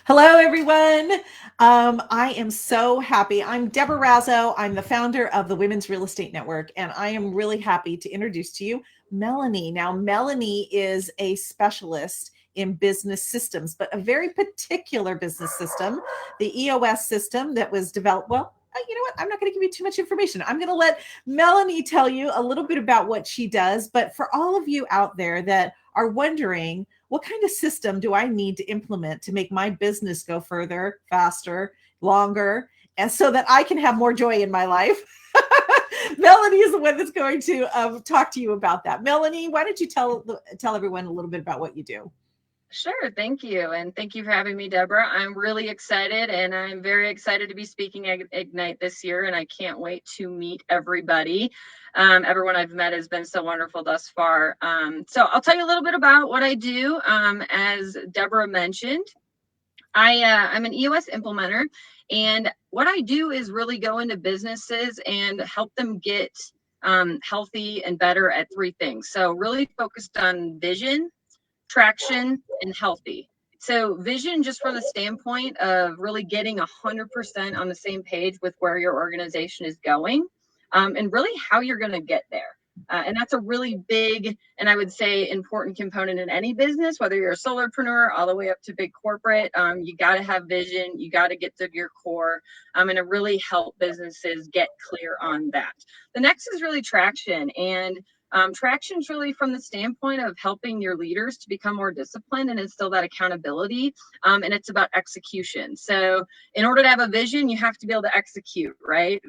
Hello, everyone. I am so happy. I'm Deborah Razzo. I'm the founder of the Women's Real Estate Network, and I am really happy to introduce to you Melanie. Now, Melanie is a specialist in business systems, but a very particular business system, the EOS system that was developed. Well, you know what? I'm not going to give you too much information. I'm going to let Melanie tell you a little bit about what she does. But for all of you out there that are wondering, what kind of system do I need to implement to make my business go further, faster, longer, and so that I can have more joy in my life? Melanie is the one that's going to talk to you about that. Melanie, why don't you tell everyone a little bit about what you do? Sure. Thank you. And thank you for having me, Deborah. I'm really excited, and I'm very excited to be speaking at Ignite this year. And I can't wait to meet everybody. Everyone I've met has been so wonderful thus far. So I'll tell you a little bit about what I do. As Deborah mentioned, I'm an EOS implementer, and what I do is really go into businesses and help them get healthy and better at three things. So really focused on vision, traction, and healthy. So vision, just from the standpoint of really getting 100% on the same page with where your organization is going, and really how you're going to get there. And that's a really big, and I would say important component in any business, whether you're a solopreneur all the way up to big corporate. You got to have vision, you got to get to your core, and to really help businesses get clear on that. The next is really traction. And traction is really from the standpoint of helping your leaders to become more disciplined and instill that accountability. And it's about execution. So in order to have a vision, you have to be able to execute, right?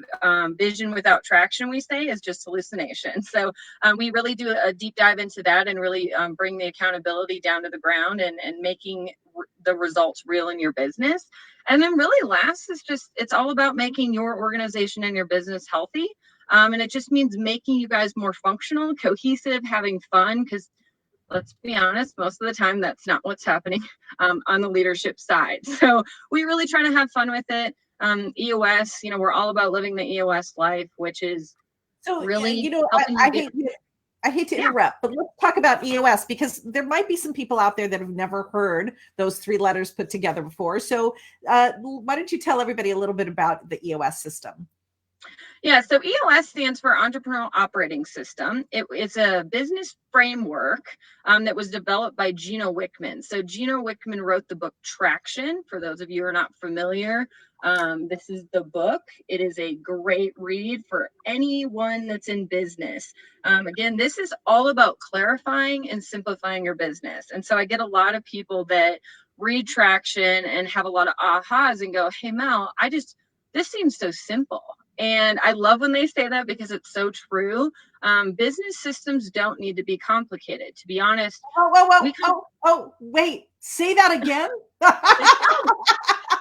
Vision without traction, we say, is just hallucination. So we really do a deep dive into that and really bring the accountability down to the ground and making the results real in your business. And then really last is just, it's all about making your organization and your business healthy. And it just means making you guys more functional, cohesive, having fun, because let's be honest, most of the time that's not what's happening on the leadership side. So we really try to have fun with it. EOS, we're all about living the EOS life, which is So, really helping you get. I hate to Yeah. interrupt, but let's talk about EOS because there might be some people out there that have never heard those three letters put together before. So, why don't you tell everybody a little bit about the EOS system? Yeah, so EOS stands for Entrepreneurial Operating System. It's a business framework that was developed by Gino Wickman. So Gino Wickman wrote the book Traction. For those of you who are not familiar, this is the book. It is a great read for anyone that's in business. Again, this is all about clarifying and simplifying your business. And so I get a lot of people that read Traction and have a lot of ahas and go, hey, Mel, this seems so simple. And I love when they say that because it's so true. Business systems don't need to be complicated. To be honest, Wait, say that again.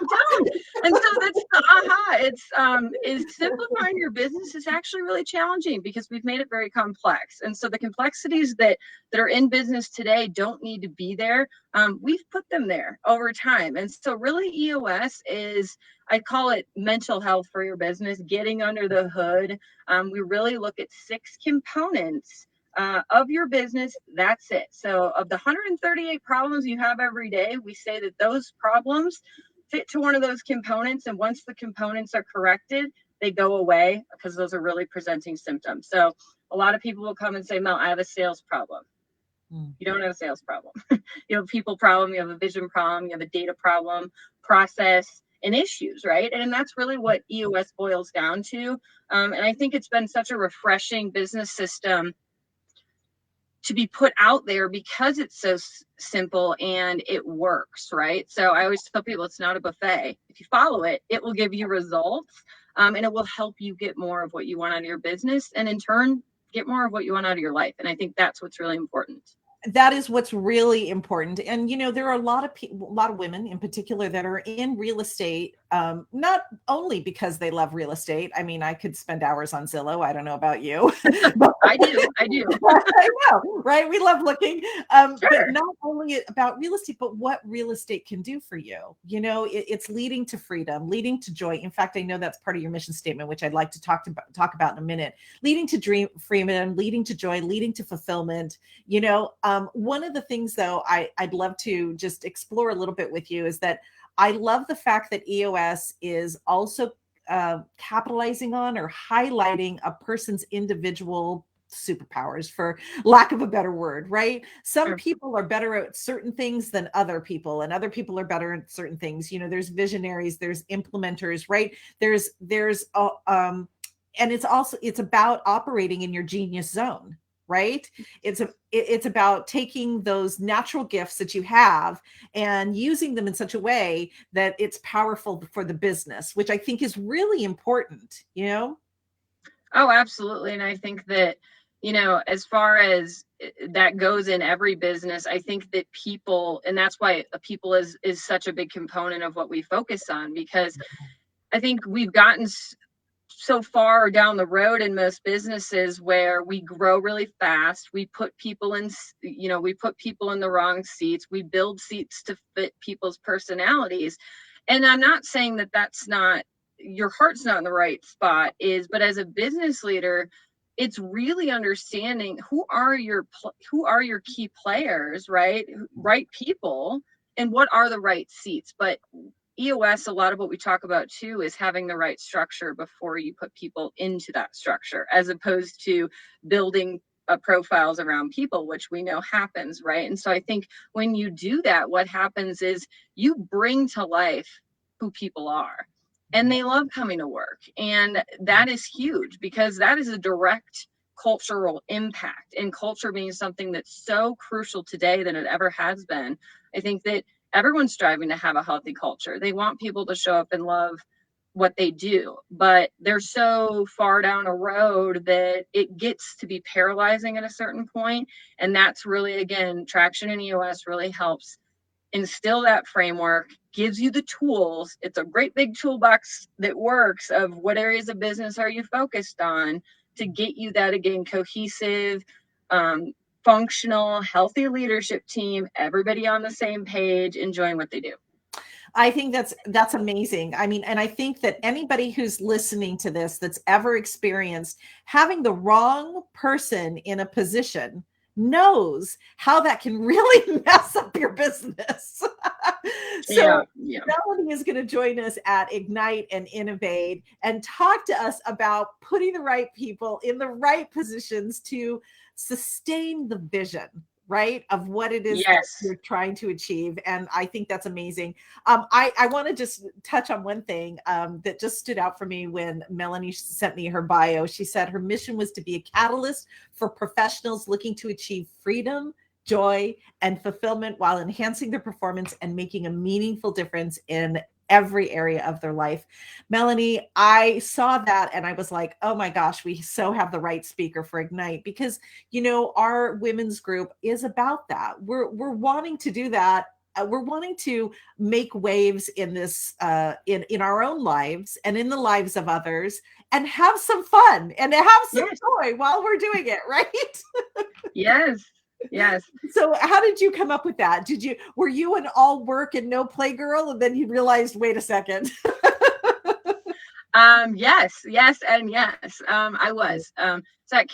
Don't. And so that's the aha. Is simplifying your business is actually really challenging because we've made it very complex. And so the complexities that are in business today don't need to be there. We've put them there over time. And so really EOS is, I call it mental health for your business, getting under the hood. We really look at 6 components of your business. That's it. So of the 138 problems you have every day, we say that those problems fit to one of those components. And once the components are corrected, they go away because those are really presenting symptoms. So a lot of people will come and say, Mel, I have a sales problem. You don't have a sales problem. You have a people problem, you have a vision problem, you have a data problem, process, and issues, right? And that's really what EOS boils down to. And I think it's been such a refreshing business system to be put out there because it's so simple and it works, right? So I always tell people it's not a buffet. If you follow it, it will give you results, and it will help you get more of what you want out of your business, and in turn, get more of what you want out of your life. And I think that's what's really important. That is what's really important. And there are a lot of people, a lot of women in particular that are in real estate not only because they love real estate. I mean, I could spend hours on Zillow. I don't know about you. But I do. I know, right? We love looking. Sure. But not only about real estate, but what real estate can do for you. It's leading to freedom, leading to joy. In fact, I know that's part of your mission statement, which I'd like to talk about in a minute. Leading to freedom, leading to joy, leading to fulfillment. One of the things, though, I'd love to just explore a little bit with you is that I love the fact that EOS is also capitalizing on or highlighting a person's individual superpowers, for lack of a better word, right? Some Sure. people are better at certain things than other people, and other people are better at certain things. There's visionaries, there's implementers, right? There's and it's about operating in your genius zone, right? It's about taking those natural gifts that you have and using them in such a way that it's powerful for the business, which I think is really important. Oh, absolutely. And I think that, as far as that goes in every business, I think that people, and that's why people is such a big component of what we focus on, because I think we've gotten so far down the road in most businesses where we grow really fast. We put people in the wrong seats. We build seats to fit people's personalities. And I'm not saying that that's not, your heart's not in the right spot, but as a business leader, it's really understanding who are your key players, right people, and what are the right seats. But EOS, a lot of what we talk about too is having the right structure before you put people into that structure, as opposed to building profiles around people, which we know happens, right? And so I think when you do that, what happens is you bring to life who people are, and they love coming to work. And that is huge, because that is a direct cultural impact, and culture being something that's so crucial today than it ever has been. I think that everyone's striving to have a healthy culture. They want people to show up and love what they do, but they're so far down a road that it gets to be paralyzing at a certain point. And that's really, again, Traction in EOS really helps instill that framework, gives you the tools. It's a great big toolbox that works of what areas of business are you focused on to get you that, again, cohesive, functional, healthy leadership team, everybody on the same page, enjoying what they do. I think that's amazing. I mean, and I think that anybody who's listening to this that's ever experienced having the wrong person in a position knows how that can really mess up your business. So Yeah. Melanie is going to join us at Ignite and Innovate and talk to us about putting the right people in the right positions to sustain the vision, right, of what it is that you're trying to achieve. And I think that's amazing. I want to just touch on one thing that just stood out for me when Melanie sent me her bio. She said her mission was to be a catalyst for professionals looking to achieve freedom, joy, and fulfillment while enhancing their performance and making a meaningful difference in every area of their life. Melanie, I saw that and I was like, oh my gosh, we so have the right speaker for Ignite, because, our women's group is about that. We're wanting to do that. We're wanting to make waves in this, in our own lives and in the lives of others, and have some fun and have some joy while we're doing it, right? Yes. So how did you come up with that? Were you an all work and no play girl, and then you realized, wait a second? Yes, and yes. I was. So that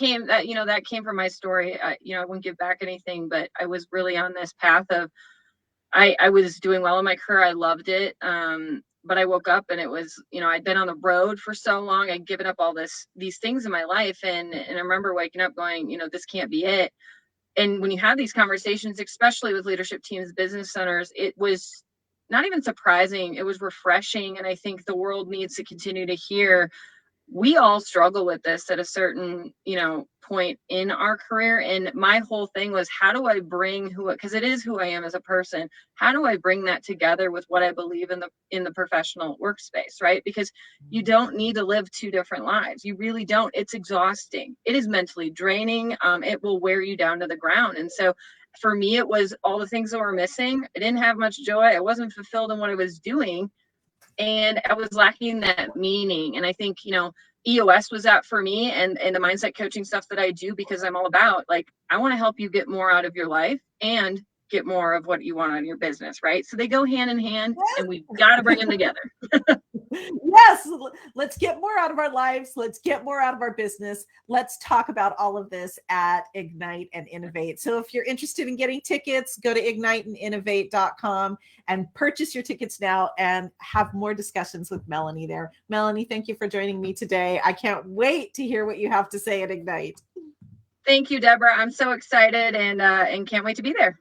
came from my story. I wouldn't give back anything, but I was really on this path of, I was doing well in my career. I loved it. But I woke up and it was, I'd been on the road for so long. I'd given up all these things in my life. And I remember waking up going, this can't be it. And when you have these conversations, especially with leadership teams, business owners, it was not even surprising. It was refreshing. And I think the world needs to continue to hear, we all struggle with this at a certain, point in our career. And my whole thing was, how do I bring because it is who I am as a person. How do I bring that together with what I believe in the professional workspace, right? Because you don't need to live two different lives. You really don't. It's exhausting. It is mentally draining. It will wear you down to the ground. And so for me, it was all the things that were missing. I didn't have much joy. I wasn't fulfilled in what I was doing. and I was lacking that meaning. And I think, you know, EOS was that for me, and the mindset coaching stuff that I do, because I'm all about, like, I want to help you get more out of your life and get more of what you want out of your business, right? So they go hand in hand, and we've got to bring them together. Yes, let's get more out of our lives. Let's get more out of our business. Let's talk about all of this at Ignite and Innovate. So if you're interested in getting tickets, go to igniteandinnovate.com and purchase your tickets now and have more discussions with Melanie there. Melanie, thank you for joining me today. I can't wait to hear what you have to say at Ignite. Thank you, Deborah. I'm so excited and can't wait to be there.